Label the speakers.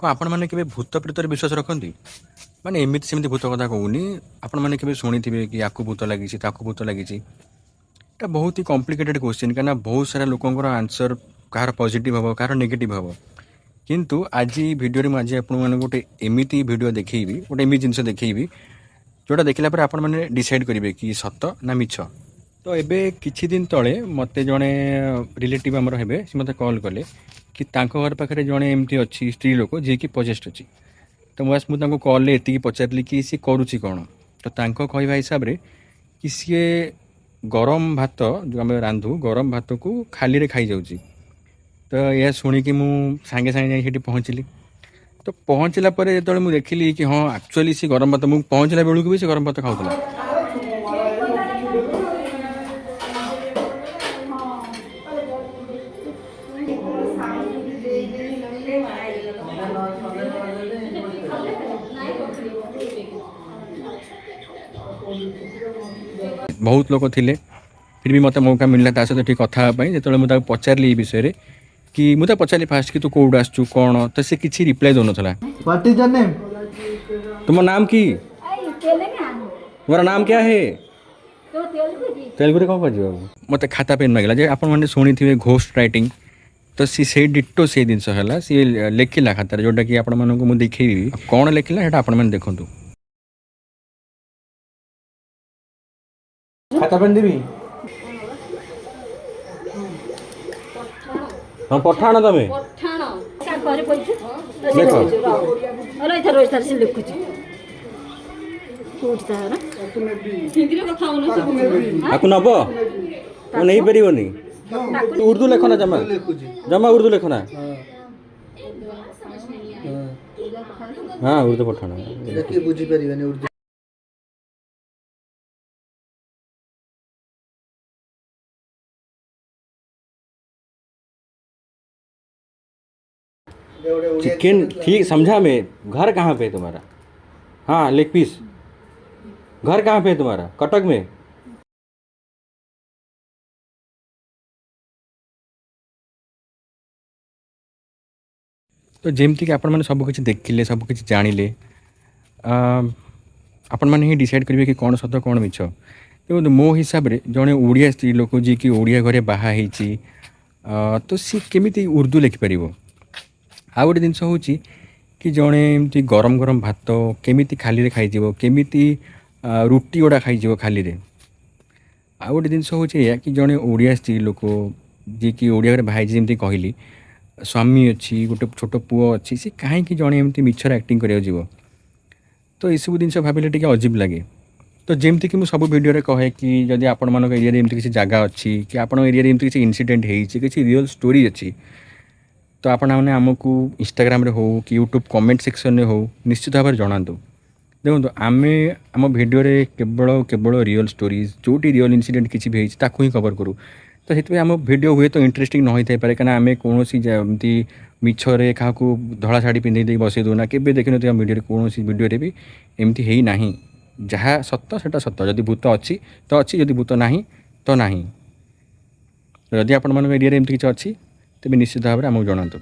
Speaker 1: କ'ଣ ଆପଣମାନେ କେବେ ଭୂତ ପ୍ରେତରେ ବିଶ୍ୱାସ ରଖନ୍ତି? ମାନେ ଏମିତି ସେମିତି ଭୂତ କଥା କହୁନି, ଆପଣମାନେ କେବେ ଶୁଣିଥିବେ କି ୟାକୁ ଭୂତ ଲାଗିଛି, ତାକୁ ଭୂତ ଲାଗିଛି। ଏଇଟା ବହୁତ ହି କମ୍ପ୍ଲିକେଟେଡ଼ କ୍ୱେଶ୍ଚିନ୍, କାହିଁକିନା ବହୁତ ସାରା ଲୋକଙ୍କର ଆନ୍ସର୍ କାହାର ପଜିଟିଭ୍ ହେବ, କାହାର ନେଗେଟିଭ୍ ହେବ। କିନ୍ତୁ ଆଜି ଭିଡ଼ିଓରେ ମୁଁ ଆପଣମାନଙ୍କୁ ଗୋଟେ ଏମିତି ଭିଡ଼ିଓ ଦେଖେଇବି, ଗୋଟେ ଏମିତି ଜିନିଷ ଦେଖେଇବି ଯେଉଁଟା ଦେଖିଲା ପରେ ଆପଣମାନେ ଡିସାଇଡ଼୍ କରିବେ କି ସତ ନା ମିଛ। ତ ଏବେ କିଛି ଦିନ ତଳେ ମୋତେ ଜଣେ ରିଲେଟିଭ୍ ଆମର ହେବେ, ସେ ମୋତେ କଲ୍ କଲେ କି ତାଙ୍କ ଘର ପାଖରେ ଜଣେ ଏମିତି ଅଛି ସ୍ତ୍ରୀ ଲୋକ ଯିଏକି ପଜେଷ୍ଟ ଅଛି। ତ ମୁଁ ତାଙ୍କୁ କଲ୍ରେ ଏତିକି ପଚାରିଲି କି ସିଏ କରୁଛି କ'ଣ। ତ ତାଙ୍କ କହିବା ହିସାବରେ କି ସିଏ ଗରମ ଭାତ ଯେଉଁ ଆମେ ରାନ୍ଧୁ, ଗରମ ଭାତକୁ ଖାଲିରେ ଖାଇଯାଉଛି। ତ ଏହା ଶୁଣିକି ମୁଁ ସାଙ୍ଗେ ସାଙ୍ଗେ ଯାଇ ସେଠି ପହଞ୍ଚିଲି। ତ ପହଞ୍ଚିଲା ପରେ ଯେତେବେଳେ ମୁଁ ଦେଖିଲି କି ହଁ ଆକ୍ଚୁଆଲି ସେ ଗରମ ଭାତ, ମୁଁ ପହଞ୍ଚିଲା ବେଳକୁ ବି ସେ ଗରମ ଭାତ ଖାଉଥିଲା। ବହୁତ ଲୋକ ଥିଲେ, ଫିର୍ ବି ମୋତେ ମୌକା ମିଳିଲା ତା ସହିତ ଟିକେ କଥା ହେବା ପାଇଁ। ଯେତେବେଳେ ମୁଁ ତାକୁ ପଚାରିଲି ଏ ବିଷୟରେ, कि मुझे पचारि फास्ट कि तू कौट आसचु कौन, तो सी किसी रिप्लाई दौनला।
Speaker 2: What is your name?
Speaker 1: तुम नाम की? तुम्हारा नाम क्या है? तेलुगु कौन कर मत खाता पेन मांगला जे आप शुणी थे घोस्ट राइटिंग। तो सी से डिटो से जिनस है सी लिखला खातार जोटा कि आपण मानक मुझे देखी कौन लिखला है आपण मैंने देखु।
Speaker 2: खाता पेन देबी
Speaker 1: हाँ पठाण तमें देखो आपको नब नहीं पार उर्दू लेखना जमा जमा उर्दू लेखना। हाँ उर्दू पठाण
Speaker 2: बुझी पारिबानी उर्दू।
Speaker 1: चिकन ठीक समझा मैं। घर कहाँ पे तुम्हारा? हाँ लेग पीस। घर कहाँ पे तुम्हारा? कटक में। तो जमती कि आपण सबकि देखिले सबकि जानिले आपण मैंने ही डिसाइड करेंगे कि कौन सत कौन मिछ। देखो मो हिसाब से जड़े ओडिया स्त्री लोक जी कि ओडिया घरे बाहा तो सी केमी उर्दू लिखिपर। आ गए जिनस हूँ कि जड़े एमती गरम गरम भात केमी खाली खाई केमी रुटी गुड़ा खाई खाली। आ गए जिनस हूँ कि जड़े ओडिया स्त्री लोक जी कि ओडिया घरे बाहा जमी कहली स्वामी अच्छी गोटे छोट पुओ अच्छी सी कहीं जड़े एमती मिछर एक्टिंग कर। तो ये सब जिन भाविले टे अजीब लगे। तो जमती कि सब भिडियो कहे कि जदि आपण मान एरिया एमती किसी जगह अच्छी कि आपण एरिया एमती किसी इनसीडेंट होती रियल स्टोरी अच्छी तो आपण मैंने आमको इंस्टाग्राम रे हो कि यूट्यूब कमेंट सेक्शन में हो निश्चित भाव में जनातु। देखो आम आम भिडियो केवल केवल रियल स्टोरीज जोटी रियल इनसीडेंट किसी भी ही कवर करूँ। तो से आम भिडियो हुए तो इंटरेस्टिंग न होता पारे कहीं आम कौन जमी मिछरे क्या धड़ा शाढ़ी पिंधे बसई दूना के देखी ना भिडियो कौन भिडियो भी एमती है ना। जहाँ सत से सत जदि भूत अच्छी तो अच्छी जदि भूत ना तो ना। जदि आपण मान एरिया एमती किसी अच्छी तेज निश्चित भाव में आमको जनातु।